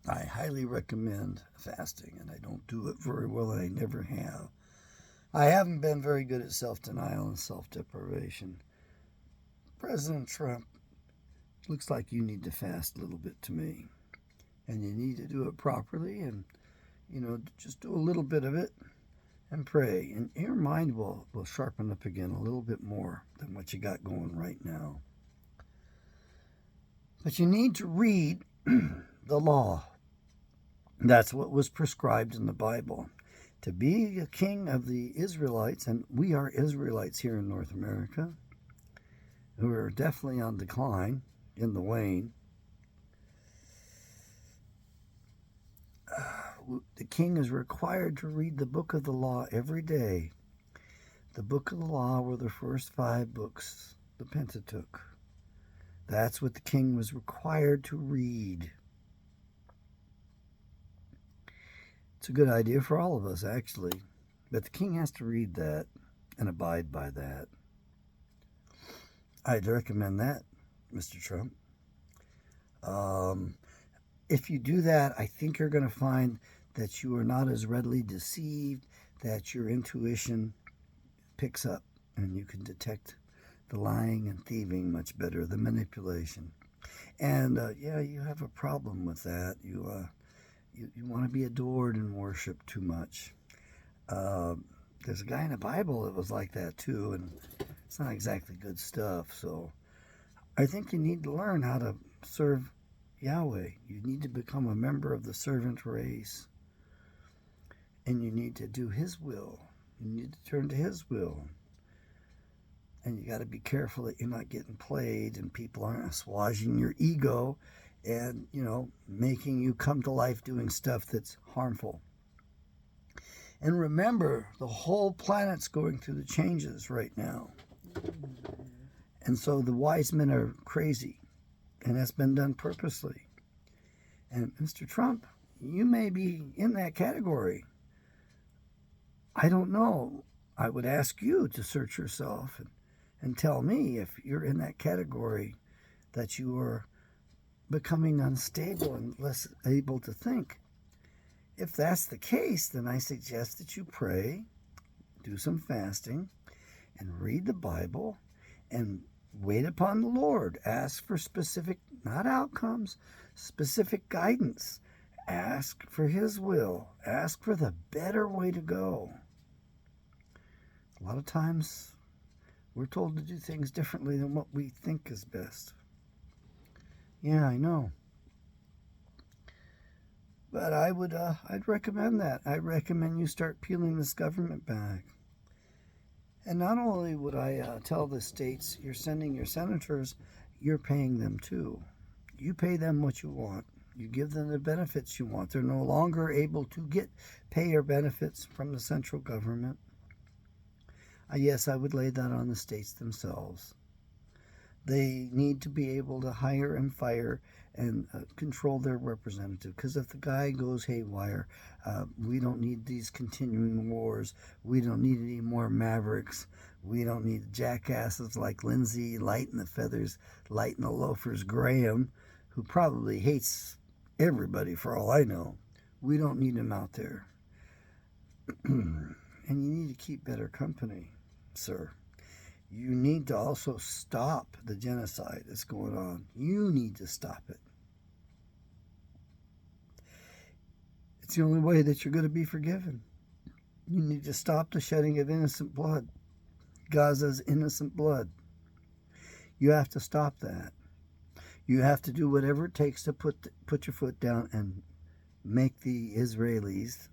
I highly recommend fasting, and I don't do it very well, and I never have. I haven't been very good at self-denial and self-deprivation. President Trump, looks like you need to fast a little bit to me. And you need to do it properly and, just do a little bit of it and pray. And your mind will sharpen up again a little bit more than what you got going right now. But you need to read the law. That's what was prescribed in the Bible. To be a king of the Israelites, and we are Israelites here in North America, who are definitely on decline, in the wane. The king is required to read the book of the law every day. The book of the law were the first 5 books, the Pentateuch. That's what the king was required to read. It's a good idea for all of us, actually. But the king has to read that and abide by that. I'd recommend that, Mr. Trump. If you do that, I think you're going to find that you are not as readily deceived, that your intuition picks up and you can detect the lying and thieving much better, the manipulation. And yeah, you have a problem with that. You want to be adored and worshiped too much. There's a guy in the Bible that was like that too, and it's not exactly good stuff. So I think you need to learn how to serve Yahweh. You need to become a member of the servant race, and you need to do His will. You need to turn to His will. And you got to be careful that you're not getting played and people aren't assuaging your ego and, making you come to life doing stuff that's harmful. And remember, the whole planet's going through the changes right now. And so the wise men are crazy, and that's been done purposely. And Mr. Trump, you may be in that category. I don't know. I would ask you to search yourself and tell me if you're in that category, that you are becoming unstable and less able to think. If that's the case, then I suggest that you pray, do some fasting, and read the Bible, and wait upon the Lord. Ask for specific, not outcomes, specific guidance. Ask for His will. Ask for the better way to go. A lot of times, we're told to do things differently than what we think is best. Yeah, I know. But I'd recommend that. I'd recommend you start peeling this government back. And not only would I tell the states, you're sending your senators, you're paying them too. You pay them what you want. You give them the benefits you want. They're no longer able to get pay or benefits from the central government. Yes, I would lay that on the states themselves. They need to be able to hire and fire and control their representative. Because if the guy goes haywire, we don't need these continuing wars. We don't need any more mavericks. We don't need jackasses like Lindsay, lighting the feathers, lighting the loafers, Graham, who probably hates everybody for all I know. We don't need him out there. And you need to keep better company, sir. You need to also stop the genocide that's going on. You need to stop it. It's the only way that you're going to be forgiven. You need to stop the shedding of innocent blood. Gaza's innocent blood. You have to stop that. You have to do whatever it takes to put your foot down and make the Israelis,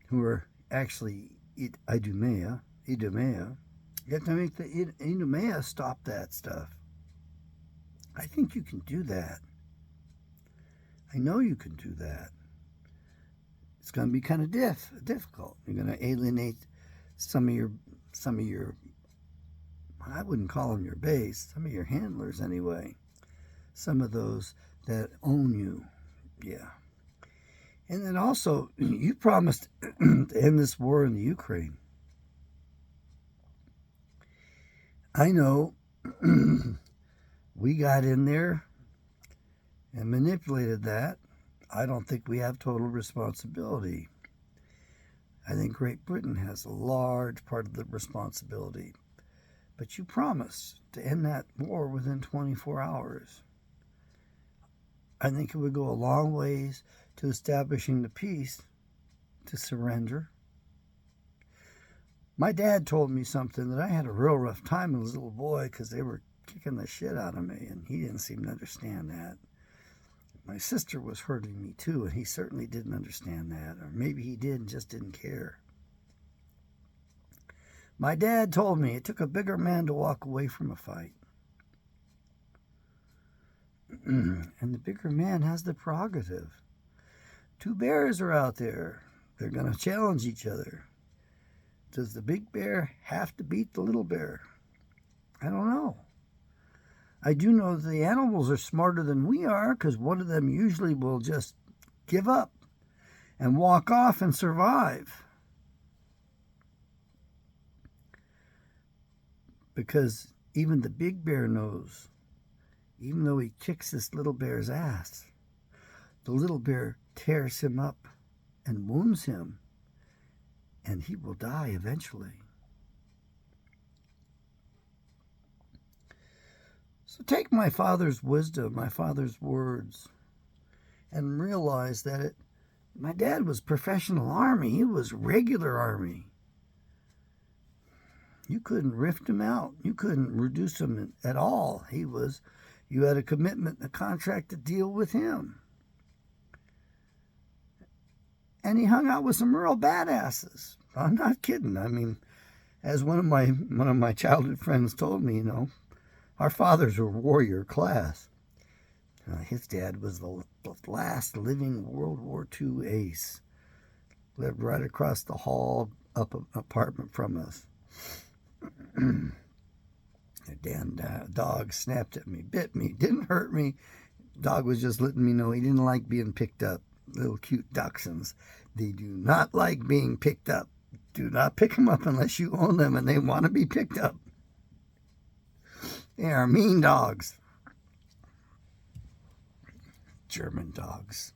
who are actually Idumea, you have to make the Idumea stop that stuff. I think you can do that. I know you can do that. It's going to be kind of difficult. You're going to alienate some of your, I wouldn't call them your base, some of your handlers anyway. Some of those that own you. Yeah. And then also, you promised to end this war in the Ukraine. I know we got in there and manipulated that. I don't think we have total responsibility. I think Great Britain has a large part of the responsibility. But you promised to end that war within 24 hours. I think it would go a long ways to establishing the peace to surrender. My dad told me something that I had a real rough time as a little boy because they were kicking the shit out of me, and he didn't seem to understand that. My sister was hurting me too, and he certainly didn't understand that, or maybe he did and just didn't care. My dad told me it took a bigger man to walk away from a fight. And the bigger man has the prerogative. Two bears are out there. They're going to challenge each other. Does the big bear have to beat the little bear? I don't know. I do know that the animals are smarter than we are, because one of them usually will just give up and walk off and survive. Because even the big bear knows, even though he kicks this little bear's ass, the little bear tears him up and wounds him, and he will die eventually. So take my father's wisdom, my father's words, and realize that my dad was professional Army. He was regular Army. You couldn't rift him out. You couldn't reduce him at all. You had a commitment, a contract to deal with him. And he hung out with some real badasses. I'm not kidding. I mean, as one of my childhood friends told me, our fathers were warrior class. His dad was the last living World War II ace. Lived right across the hall, up an apartment from us. A damn dog snapped at me, bit me, didn't hurt me. Dog was just letting me know he didn't like being picked up. Little cute dachshunds. They do not like being picked up. Do not pick them up unless you own them and they want to be picked up. They are mean dogs. German dogs.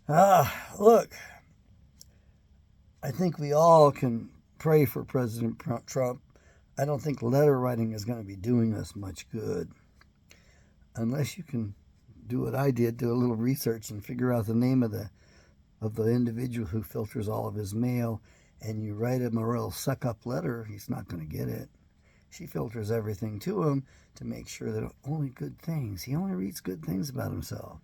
Look, I think we all can pray for President Trump. I don't think letter writing is going to be doing us much good. Unless you can do what I did, do a little research and figure out the name of the individual who filters all of his mail, and you write him a real suck-up letter, he's not going to get it. She filters everything to him to make sure that only good things. He only reads good things about himself.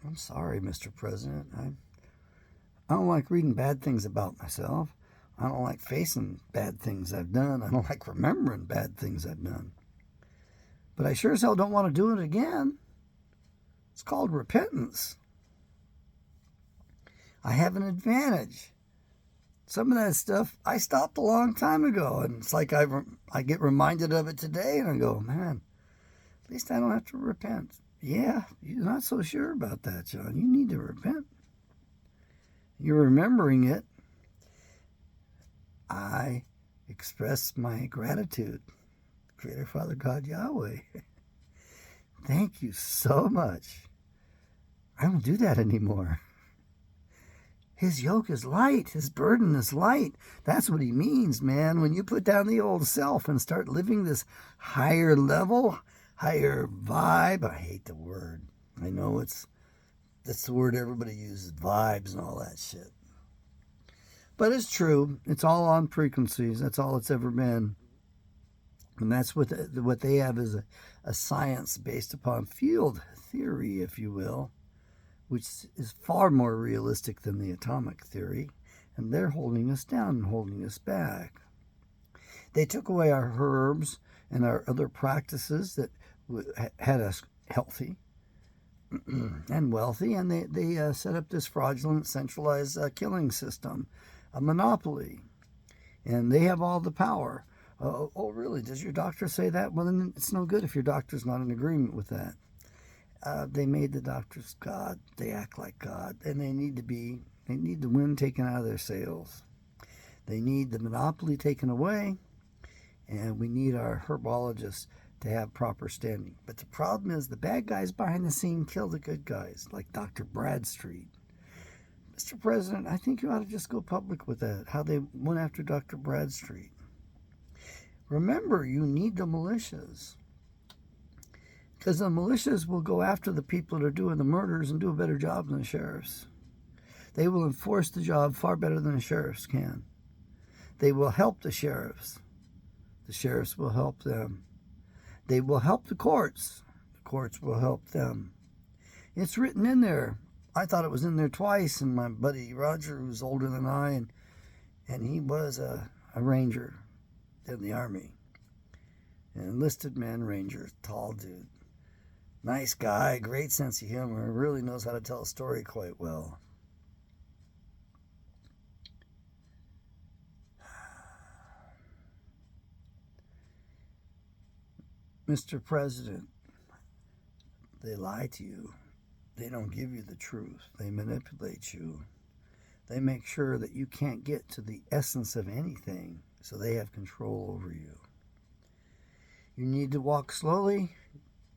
I'm sorry, Mr. President. I don't like reading bad things about myself. I don't like facing bad things I've done. I don't like remembering bad things I've done. But I sure as hell don't want to do it again. It's called repentance. I have an advantage. Some of that stuff I stopped a long time ago, and it's like I get reminded of it today, and I go, man, at least I don't have to repent. Yeah, you're not so sure about that, John. You need to repent. You're remembering it. I express my gratitude, Creator Father God Yahweh. Thank you so much. I don't do that anymore. His yoke is light. His burden is light. That's what he means, man. When you put down the old self and start living this higher level, higher vibe. I hate the word. I know that's the word everybody uses, vibes and all that shit. But it's true. It's all on frequencies. That's all it's ever been. And that's what they have is a science based upon field theory, if you will, which is far more realistic than the atomic theory, and they're holding us down and holding us back. They took away our herbs and our other practices that had us healthy and wealthy, and they set up this fraudulent centralized killing system, a monopoly, and they have all the power. Oh, really? Does your doctor say that? Well, then it's no good if your doctor's not in agreement with that. They made the doctors God. They act like God, and they need the wind taken out of their sails. They need the monopoly taken away, and we need our herbologists to have proper standing. But the problem is the bad guys behind the scene kill the good guys, like Dr. Bradstreet. Mr. President, I think you ought to just go public with that, how they went after Dr. Bradstreet. Remember, you need the militias. Because the militias will go after the people that are doing the murders and do a better job than the sheriffs. They will enforce the job far better than the sheriffs can. They will help the sheriffs. The sheriffs will help them. They will help the courts. The courts will help them. It's written in there. I thought it was in there twice, and my buddy Roger, who's older than I, and he was a ranger in the Army. An enlisted man ranger, tall dude. Nice guy, great sense of humor, really knows how to tell a story quite well. Mr. President, they lie to you. They don't give you the truth. They manipulate you. They make sure that you can't get to the essence of anything, so they have control over you. You need to walk slowly,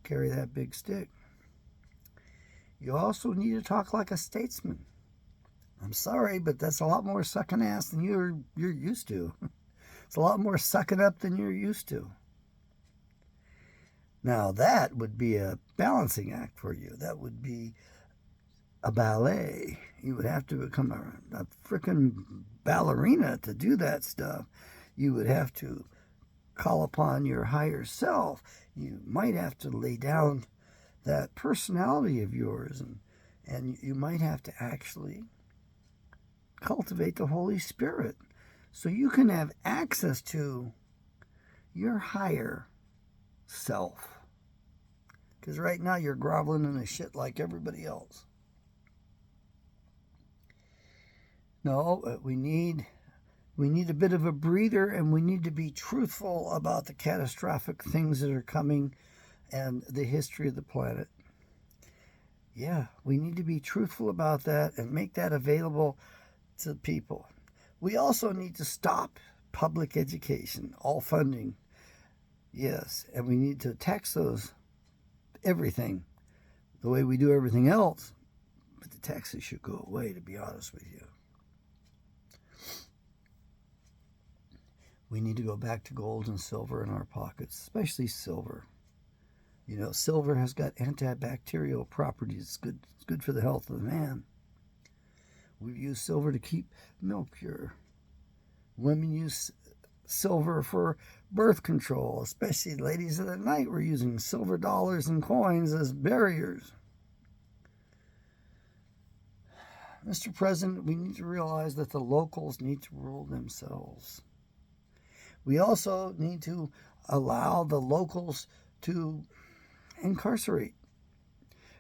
carry that big stick. You also need to talk like a statesman. I'm sorry, but that's a lot more sucking ass than you're used to. It's a lot more sucking up than you're used to. Now, that would be a balancing act for you. That would be a ballet. You would have to become a freaking ballerina to do that stuff. You would have to call upon your higher self. You might have to lay down that personality of yours, and you might have to actually cultivate the Holy Spirit so you can have access to your higher self. Because right now you're groveling in a shit like everybody else. No, we need a bit of a breather, and we need to be truthful about the catastrophic things that are coming and the history of the planet. Yeah, we need to be truthful about that and make that available to people. We also need to stop public education, all funding. Yes, and we need to tax those, everything, the way we do everything else. But the taxes should go away, to be honest with you. We need to go back to gold and silver in our pockets, especially silver. You know, silver has got antibacterial properties. It's good for the health of the man. We've used silver to keep milk pure. Women use silver for birth control, especially ladies of the night were using silver dollars and coins as barriers. Mr. President, we need to realize that the locals need to rule themselves. We also need to allow the locals to incarcerate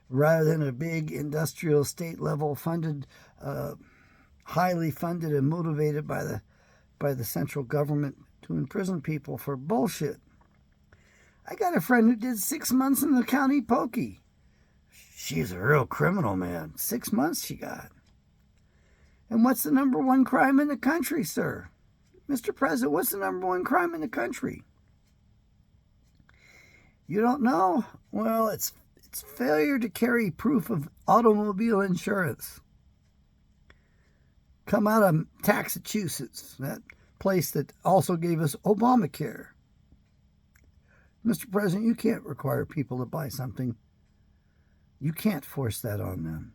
rather than a big industrial state level funded, highly funded and motivated by the central government to imprison people for bullshit. I got a friend who did 6 months in the county pokey. She's a real criminal, man. 6 months she got. And what's the number one crime in the country, sir? Mr. President, what's the number one crime in the country? You don't know? Well, it's failure to carry proof of automobile insurance. Come out of Massachusetts, that place that also gave us Obamacare. Mr. President, you can't require people to buy something. You can't force that on them.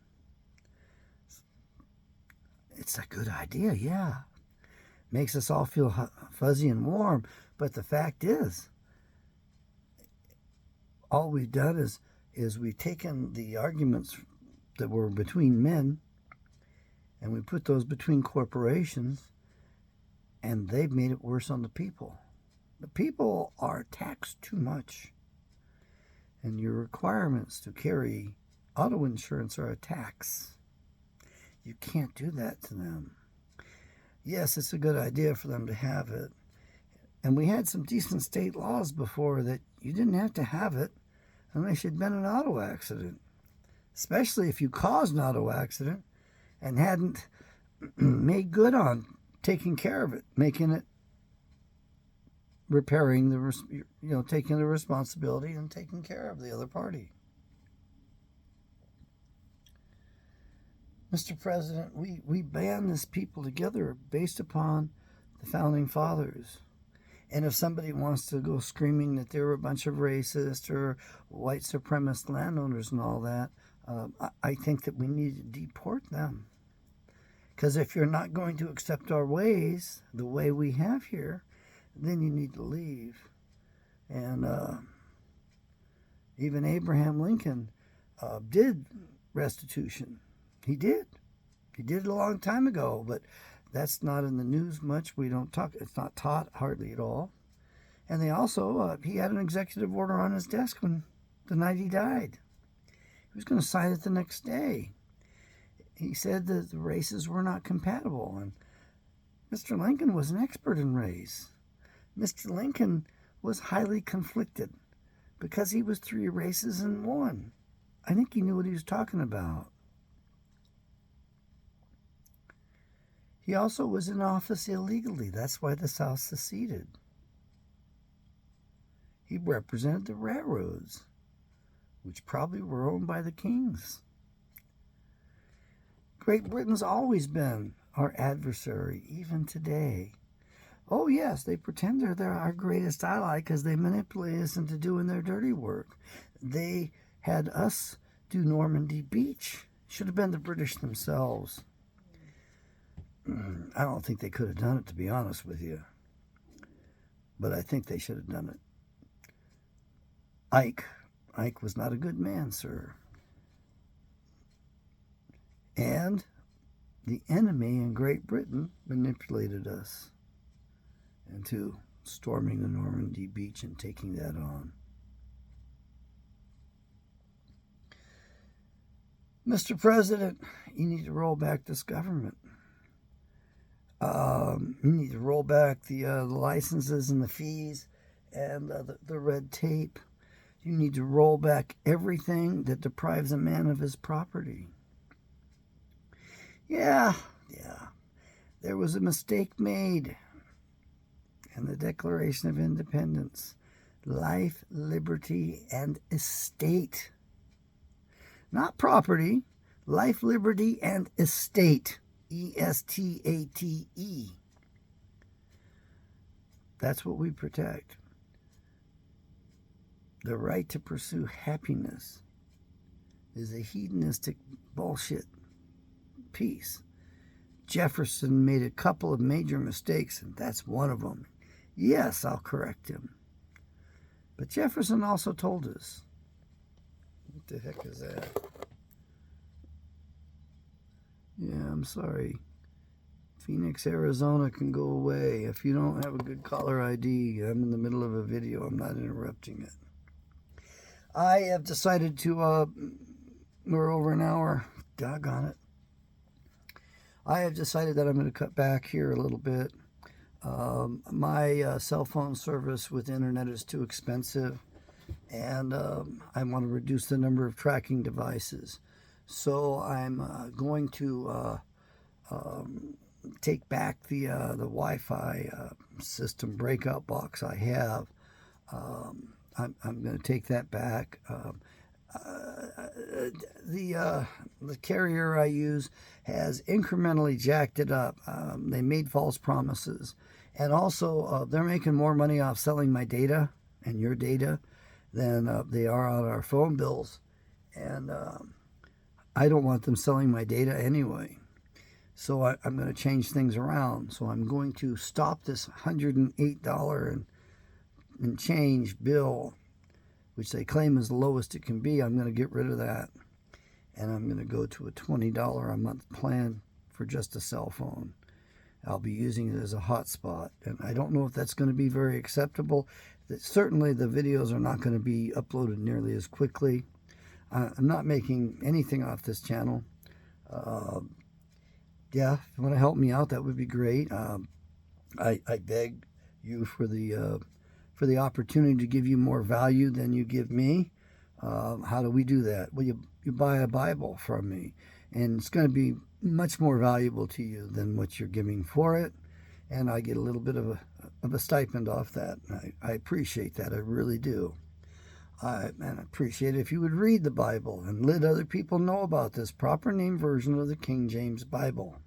It's a good idea, yeah. Makes us all feel fuzzy and warm. But the fact is, all we've done is we've taken the arguments that were between men and we put those between corporations, and they've made it worse on the people. The people are taxed too much, and your requirements to carry auto insurance are a tax. You can't do that to them. Yes, it's a good idea for them to have it. And we had some decent state laws before that you didn't have to have it unless you'd been in an auto accident. Especially if you caused an auto accident and hadn't made good on taking care of it, making it, repairing taking the responsibility and taking care of the other party. Mr. President, we band this people together based upon the Founding Fathers. And if somebody wants to go screaming that they're a bunch of racists or white supremacist landowners and all that, I think that we need to deport them. Because if you're not going to accept our ways, the way we have here, then you need to leave. And even Abraham Lincoln did restitution. He did. He did it a long time ago, but that's not in the news much. We don't talk. It's not taught hardly at all. And they also, he had an executive order on his desk when the night he died. He was going to sign it the next day. He said that the races were not compatible. And Mr. Lincoln was an expert in race. Mr. Lincoln was highly conflicted because he was 3 races in 1. I think he knew what he was talking about. He also was in office illegally. That's why the South seceded. He represented the railroads, which probably were owned by the kings. Great Britain's always been our adversary, even today. Oh, yes, they pretend they're our greatest ally because they manipulate us into doing their dirty work. They had us do Normandy Beach. Should have been the British themselves. I don't think they could have done it, to be honest with you. But I think they should have done it. Ike was not a good man, sir. And the enemy in Great Britain manipulated us into storming the Normandy Beach and taking that on. Mr. President, you need to roll back this government. You need to roll back the licenses and the fees and the red tape. You need to roll back everything that deprives a man of his property. Yeah, there was a mistake made in the Declaration of Independence. Life, liberty, and estate. Not property. Life, liberty, and estate. E-S-T-A-T-E. That's what we protect. The right to pursue happiness is a hedonistic bullshit piece. Jefferson made a couple of major mistakes, and that's one of them. Yes, I'll correct him. But Jefferson also told us. What the heck is that? Yeah, I'm sorry. Phoenix, Arizona can go away. If you don't have a good caller ID, I'm in the middle of a video. I'm not interrupting it. I have decided to, we're over an hour. Doggone it. I have decided that I'm going to cut back here a little bit. My cell phone service with internet is too expensive, and I want to reduce the number of tracking devices. So I'm going to take back the Wi-Fi system breakout box I have. I'm going to take that back. The carrier I use has incrementally jacked it up. They made false promises. And also, they're making more money off selling my data and your data than they are on our phone bills. And I don't want them selling my data anyway. So I'm going to change things around. So I'm going to stop this $108 and change bill, which they claim is the lowest it can be. I'm going to get rid of that. And I'm going to go to a $20 a month plan for just a cell phone. I'll be using it as a hotspot. And I don't know if that's going to be very acceptable. Certainly the videos are not going to be uploaded nearly as quickly. I'm not making anything off this channel. Yeah, if you want to help me out, that would be great. I beg you for the opportunity to give you more value than you give me. How do we do that? Well, you buy a Bible from me, and it's going to be much more valuable to you than what you're giving for it, and I get a little bit of a stipend off that. I appreciate that. I really do. And I appreciate it if you would read the Bible and let other people know about this proper name version of the King James Bible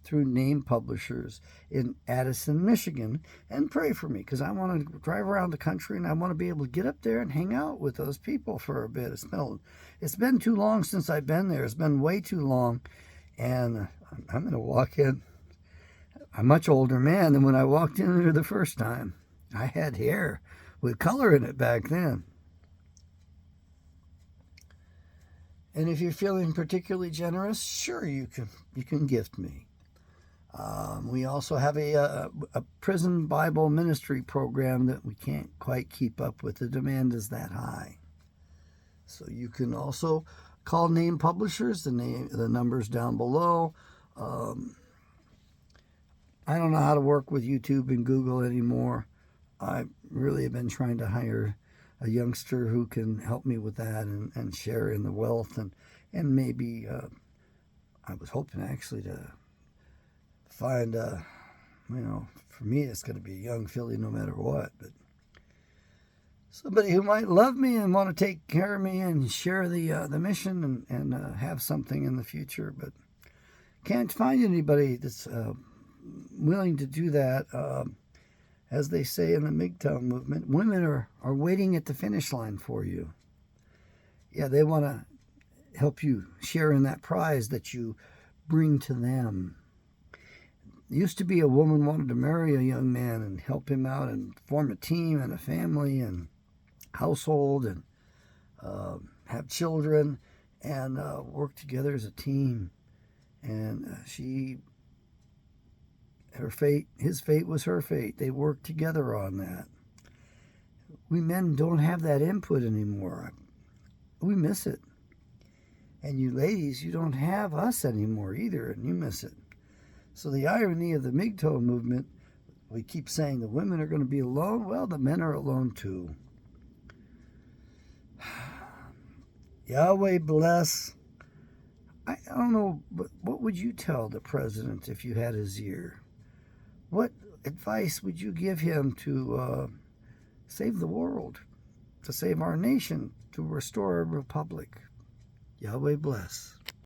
through name publishers in Addison, Michigan, and pray for me, because I want to drive around the country and I want to be able to get up there and hang out with those people for a bit. It's been too long since I've been there. It's been way too long, and I'm going to walk in a much older man than when I walked in there the first time. I had hair with color in it back then. And if you're feeling particularly generous, sure, you can gift me. We also have a prison Bible ministry program that we can't quite keep up with. The demand is that high. So you can also call name publishers. The number's down below. I don't know how to work with YouTube and Google anymore. I really have been trying to hire a youngster who can help me with that and share in the wealth, and maybe I was hoping actually to find for me it's going to be a young filly no matter what, but somebody who might love me and want to take care of me and share the mission and have something in the future, but can't find anybody that's willing to do that. As they say in the MGTOW movement, women are waiting at the finish line for you. Yeah, they want to help you share in that prize that you bring to them. It used to be a woman wanted to marry a young man and help him out and form a team and a family and household and have children and work together as a team. And his fate was her fate. They worked together on that. We men don't have that input anymore. We miss it. And you ladies, you don't have us anymore either, and you miss it. So the irony of the MGTOW movement, we keep saying the women are going to be alone. Well, the men are alone too. Yahweh bless. I don't know, but what would you tell the president if you had his ear? What advice would you give him to save the world, to save our nation, to restore a republic? Yahweh bless.